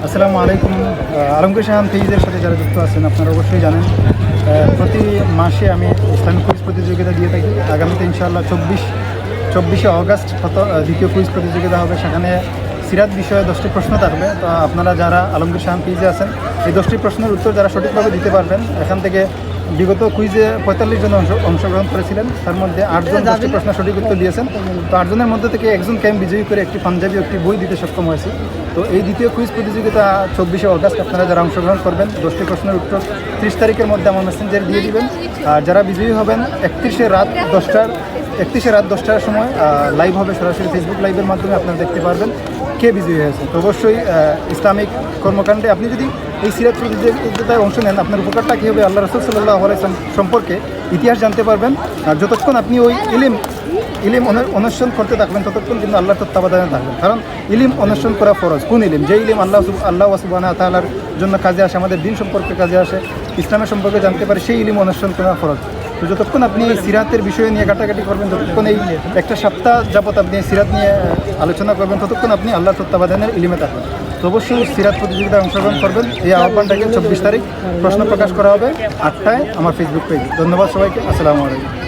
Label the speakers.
Speaker 1: আসসালামু আলাইকুম। আলমগীর শাহান পেজের সাথে যারা যুক্ত আছেন আপনারা অবশ্যই জানেন প্রতি মাসে আমি ইসলামিক কুইজ প্রতিযোগিতা দিয়ে থাকি। আগামীতে ইনশাআল্লাহ 24শে অগাস্ট দ্বিতীয় কুইজ প্রতিযোগিতা হবে। সেখানে সিরাত বিষয়ে 10টি প্রশ্ন থাকবে। তো আপনারা যারা আলমগীর শাহান পেজে আছেন এই 10টি প্রশ্নের উত্তর যারা সঠিকভাবে দিতে পারবেন, এখান থেকে বিগত কুইজে 45 জন অংশগ্রহণ করেছিলেন, তার মধ্যে 8 জন 10টি প্রশ্ন সঠিক উত্তর দিয়েছেন। তো 8 জনের মধ্যে থেকে একজন ক্যাম্প বিজয়ী করে একটি পাঞ্জাবি একটি বই দিতে সক্ষম হয়েছে। তো এই দ্বিতীয় কুইজ প্রতিযোগিতা 24শে অগাস্ট আপনারা যারা অংশগ্রহণ করবেন 10টি প্রশ্নের উত্তর 30 তারিখের মধ্যে আমার মেসেঞ্জারে দিয়ে দিবেন। আর যারা বিজয়ী হবেন 31শে রাত 10টার সময় লাইভ হবে, সরাসরি ফেসবুক লাইভের মাধ্যমে আপনারা দেখতে পারবেন কে বিজয়ী হয়েছে। তো অবশ্যই ইসলামিক কর্মকাণ্ডে আপনি যদি এই সিরাত প্রতিযোগিতায় অংশ নেন আপনার উপকারটা কী হবে, আল্লাহ রাসূল সাল্লাল্লাহু আলাইহি ওয়াসাল্লাম সম্পর্কে ইতিহাস জানতে পারবেন। আর যতক্ষণ আপনি ওই ইলিম অন্বেষণ করতে থাকবেন ততক্ষণ কিন্তু আল্লাহর তত্ত্বাবধানে থাকবেন। কারণ ইলিম অন্বেষণ করা ফরজ। কোন ইলিম? যে ইলিম আল্লাহ সুবহানাহু ওয়া তাআলার জন্য কাজে আসে, আমাদের দিন সম্পর্কে কাজে আসে, ইসলামের সম্পর্কে জানতে পারে, সেই ইলিম অন্বেষণ করা ফরজ। তো যতক্ষণ আপনি এই সিরাতের বিষয় নিয়ে ঘাটাঘাটি করবেন, যতক্ষণ এই একটা সপ্তাহ যাবত আপনি সিরাত নিয়ে আলোচনা করবেন, ততক্ষণ আপনি আল্লাহর তত্ত্বাবধানের ইলিমে থাকবেন। তো অবশ্যই সিরাত প্রতিযোগিতায় অংশগ্রহণ করবেন। এই আহ্বানটাকে 24 তারিখ প্রশ্ন প্রকাশ করা হবে 8টায় আমার ফেসবুক পেজে। ধন্যবাদ সবাইকে। আসসালামু আলাইকুম।